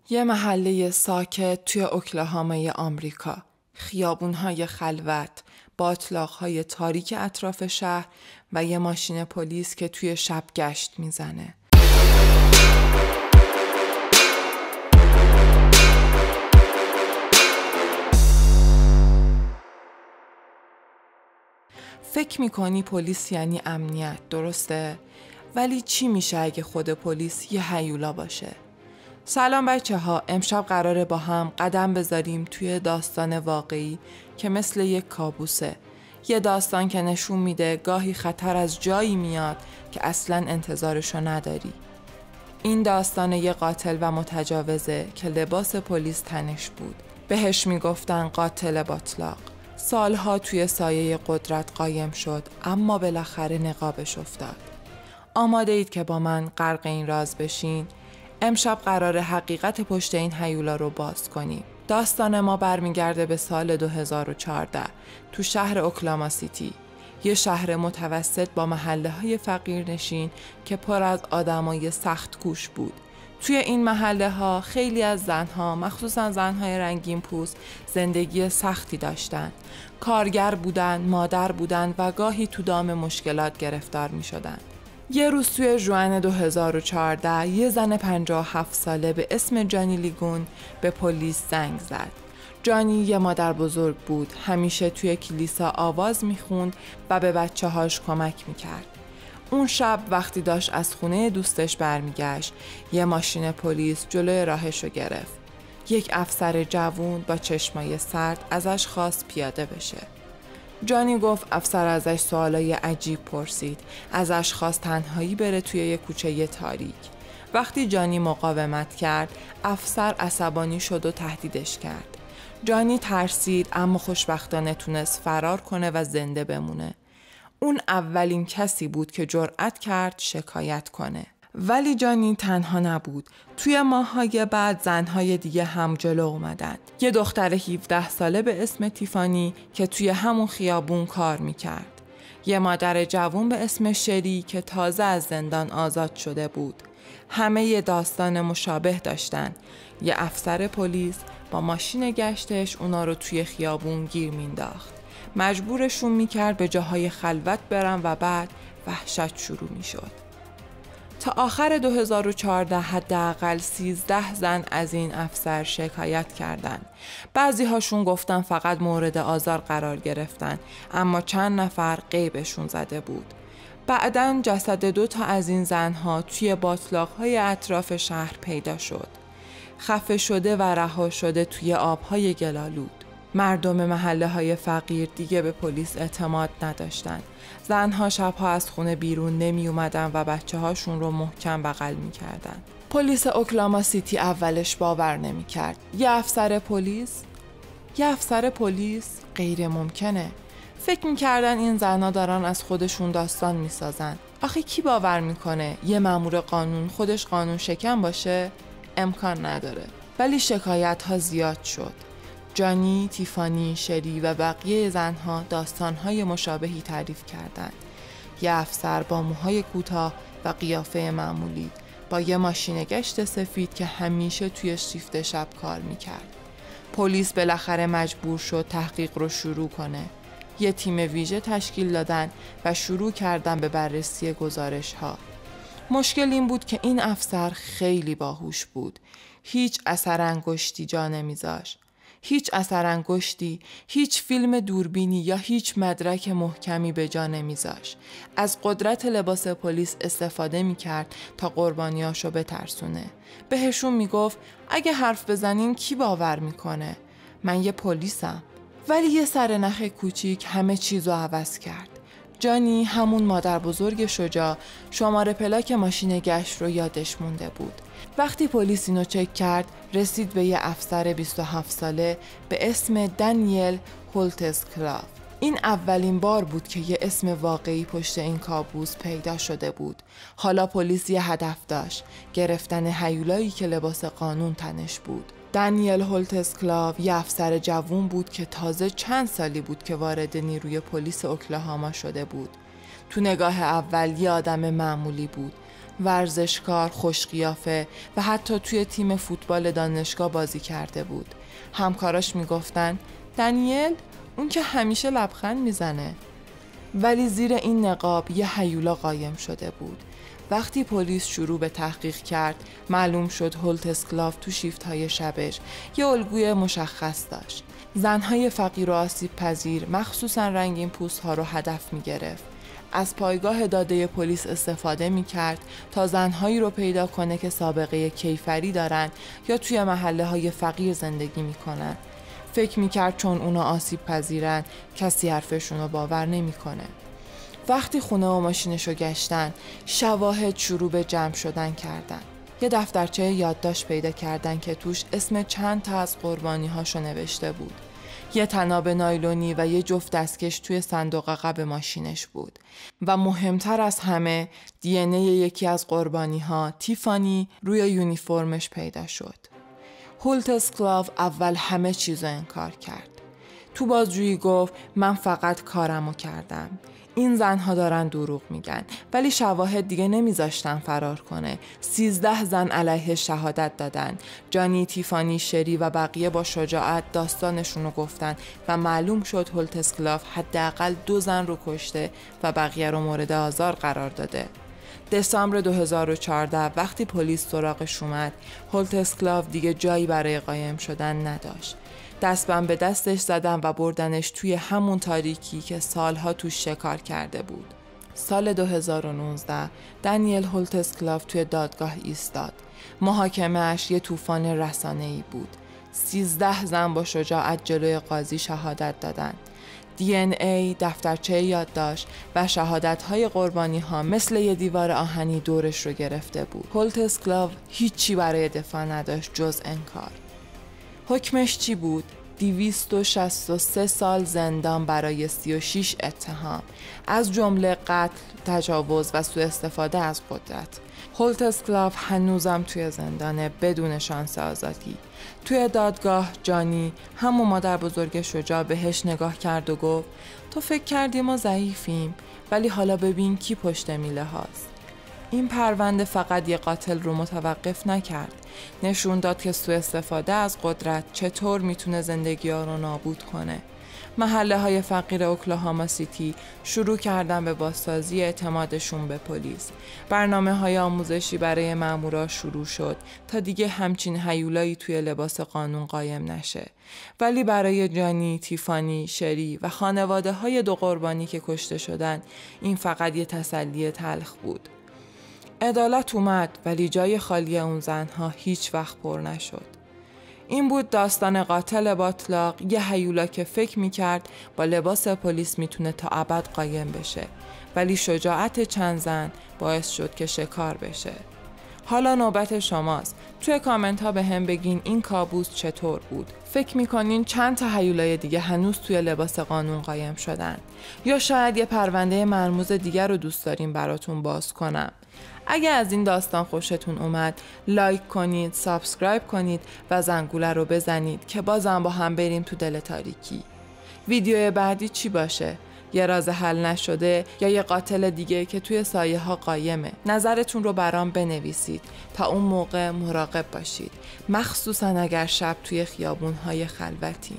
یه محله ساکت توی اوکلاهامای آمریکا، خیابون‌های خلوت، باطلاق‌های تاریک اطراف شهر و یه ماشین پلیس که توی شب گشت میزنه. فکر میکنی پلیس یعنی امنیت، درسته؟ ولی چی میشه اگه خود پلیس یه هیولا باشه؟ سلام بچه ها، امشب قراره با هم قدم بذاریم توی داستان واقعی که مثل یک کابوسه. یه داستان که نشون میده گاهی خطر از جایی میاد که اصلاً انتظارشو نداری. این داستان یه قاتل و متجاوزه که لباس پلیس تنش بود. بهش میگفتن قاتل باطلاق. سالها توی سایه قدرت قایم شد، اما بالاخره نقابش افتاد. آماده اید که با من غرق این راز بشین؟ امشب قراره حقیقت پشت این هیولا رو باز کنیم. داستان ما برمیگرده به سال 2014 تو شهر اوکلاهاما سیتی، یه شهر متوسط با محله‌های فقیرنشین که پر از آدمای سخت کوش بود. توی این محله‌ها خیلی از زنها، مخصوصا زنهای رنگین پوست، زندگی سختی داشتن. کارگر بودن، مادر بودن و گاهی تو دام مشکلات گرفتار می شدن. یه روز توی ژوئن 2014 یه زن 57 ساله به اسم جانی لیگون به پلیس زنگ زد. جانی یه مادر بزرگ بود، همیشه توی کلیسا آواز میخوند و به بچه‌هاش کمک میکرد. اون شب وقتی داشت از خونه دوستش برمیگشت، یه ماشین پلیس جلوی راهشو گرفت. یک افسر جوون با چشمای سرد ازش خواست پیاده بشه. جانی گفت افسر ازش سوالای عجیب پرسید. ازش خواست تنهایی بره توی یه کوچه تاریک. وقتی جانی مقاومت کرد، افسر عصبانی شد و تهدیدش کرد. جانی ترسید، اما خوشبختانه تونست فرار کنه و زنده بمونه. اون اولین کسی بود که جرأت کرد شکایت کنه. ولی جانی تنها نبود. توی ماه‌های بعد زنهای دیگه هم جلو اومدن. یه دختر 17 ساله به اسم تیفانی که توی همون خیابون کار میکرد. یه مادر جوون به اسم شری که تازه از زندان آزاد شده بود. همه یه داستان مشابه داشتن. یه افسر پلیس با ماشین گشتش اونا رو توی خیابون گیر مینداخت. مجبورشون میکرد به جاهای خلوت برن و بعد وحشت شروع میشد. تا آخر 2014 حداقل 13 زن از این افسر شکایت کردن. بعضی هاشون گفتن فقط مورد آزار قرار گرفتن، اما چند نفر غیبشون زده بود. بعداً جسد 2 تا از این زنها توی باطلاق‌های اطراف شهر پیدا شد. خفه شده و رها شده توی آب‌های گلالود. مردم محله‌های فقیر دیگه به پلیس اعتماد نداشتن. زنها شبها از خونه بیرون نمی اومدن و بچه‌هاشون رو محکم بغل می‌کردن. پلیس اوکلاهاما سیتی اولش باور نمی‌کرد. یه افسر پلیس غیر ممکنه. فکر می‌کردن این زنها دارن از خودشون داستان می‌سازن. آخه کی باور می‌کنه یه مأمور قانون خودش قانون شکن باشه؟ امکان نداره. ولی شکایت‌ها زیاد شد. جانی، تیفانی، شری و بقیه زنها داستانهای مشابهی تعریف کردند. یه افسر با موهای کوتاه و قیافه معمولی با یه ماشین گشت سفید که همیشه توی شیفت شب کار میکرد. پلیس بالاخره مجبور شد تحقیق رو شروع کنه. یه تیم ویژه تشکیل دادن و شروع کردن به بررسی گزارش‌ها. مشکل این بود که این افسر خیلی باهوش بود. هیچ اثر انگشتی جا نمیذاشت. هیچ فیلم دوربینی یا هیچ مدرک محکمی به جا نمیذاشت. از قدرت لباس پلیس استفاده میکرد تا قربانیاشو بترسونه. بهشون میگفت اگه حرف بزنین کی باور میکنه؟ من یه پلیسم. ولی یه سرنخ کوچیک همه چیزو عوض کرد. جانی، همون مادر بزرگ شجاع، شماره پلاک ماشین گشت رو یادش مونده بود. وقتی پلیس اینو چک کرد، رسید به یه افسر 27 ساله به اسم دانیل هولتزکلاف. این اولین بار بود که یه اسم واقعی پشت این کابوس پیدا شده بود. حالا پلیس یه هدف داشت، گرفتن هیولایی که لباس قانون تنش بود. دانیل هولتزکلاف یه افسر جوون بود که تازه چند سالی بود که وارد نیروی پلیس اوکلاهاما شده بود. تو نگاه اول یه آدم معمولی بود، ورزشکار، خوشقیافه و حتی توی تیم فوتبال دانشگاه بازی کرده بود. همکاراش میگفتن دنیل اون که همیشه لبخند میزنه. ولی زیر این نقاب یه هیولا قایم شده بود. وقتی پلیس شروع به تحقیق کرد معلوم شد هولت اسکلاف تو شیفت‌های شبش یه الگوی مشخص داشت. زنهای فقیر و آسیب پذیر، مخصوصا رنگین پوست‌ها رو هدف می‌گرفت. از پایگاه داده پلیس استفاده می‌کرد تا زنهایی رو پیدا کنه که سابقه کیفری دارن یا توی محله‌های فقیر زندگی می‌کنن. فکر می‌کرد چون اونا آسیب پذیرن کسی حرفشون رو باور نمی‌کنه. وقتی خونه و ماشینشو گشتن شواهد شروع به جمع شدن کردن. یه دفترچه یادداشت پیدا کردن که توش اسم چند تا از قربانی هاشو نوشته بود. یه طناب نایلونی و یه جفت دستکش توی صندوق عقب ماشینش بود و مهمتر از همه دی ان ای یکی از قربانی ها، تیفانی، روی یونیفرمش پیدا شد. هولت اسکلاف اول همه چیزو انکار کرد. تو بازجویی گفت من فقط کارمو کردم. این زنها دارن دروغ میگن، ولی شواهد دیگه نمیذاشتن فرار کنه. 13 زن علیه شهادت دادن. جانی، تیفانی، شری و بقیه با شجاعت داستانشونو گفتن و معلوم شد هولت اسکلاف حداقل 2 زن رو کشته و بقیه رو مورد آزار قرار داده. دسامبر 2014 وقتی پلیس سراغش اومد، هولت اسکلاف دیگه جایی برای قایم شدن نداشت. دستبند به دستش زدن و بردنش توی همون تاریکی که سالها توش شکار کرده بود. سال 2019 دنیل هولت اسکلاف توی دادگاه ایستاد. محاکمه‌اش یه طوفان رسانه‌ای بود. 13 زن با شجاعت جلوی قاضی شهادت دادن. دی ان ای، دفترچه یادداشت و شهادت‌های قربانی‌ها مثل یه دیوار آهنی دورش رو گرفته بود. هولت اسکلاف هیچی برای دفاع نداشت جز انکار. حکمش چی بود؟ 263 سال زندان برای 36 اتهام، از جمله قتل، تجاوز و سوء استفاده از قدرت. هولت اسکلاف هنوزم توی زندانه بدون شانس آزادی. توی دادگاه جانی، همون مادر بزرگ شجاع، بهش نگاه کرد و گفت تو فکر کردی ما ضعیفیم، ولی حالا ببین کی پشت میله هاست. این پرونده فقط یه قاتل رو متوقف نکرد، نشون داد که سوء استفاده از قدرت چطور میتونه زندگی ها رو نابود کنه. محله های فقیر اوکلاهاما سیتی شروع کردن به بازسازی اعتمادشون به پلیس. برنامه های آموزشی برای مامورا شروع شد تا دیگه همچین هیولایی توی لباس قانون قایم نشه. ولی برای جانی، تیفانی، شری و خانواده های 2 قربانی که کشته شدن این فقط یه تسلی تلخ بود. عدالت اومد ولی جای خالی اون زنها هیچ وقت پر نشد. این بود داستان قاتل باطلاق، یه هیولا که فکر میکرد با لباس پلیس میتونه تا ابد قایم بشه، ولی شجاعت چند زن باعث شد که شکار بشه. حالا نوبت شماست. توی کامنت ها به هم بگین این کابوس چطور بود؟ فکر میکنین چند تا هیولای دیگه هنوز توی لباس قانون قایم شدن؟ یا شاید یه پرونده مرموز دیگر رو دوست داریم براتون باز کنم؟ اگه از این داستان خوشتون اومد لایک کنید، سابسکرایب کنید و زنگوله رو بزنید که بازم با هم بریم تو دل تاریکی. ویدیو بعدی چی باشه؟ یه راز حل نشده یا یه قاتل دیگه که توی سایه ها قایمه؟ نظرتون رو برام بنویسید تا اون موقع مراقب باشید، مخصوصا اگر شب توی خیابون های خلوتین.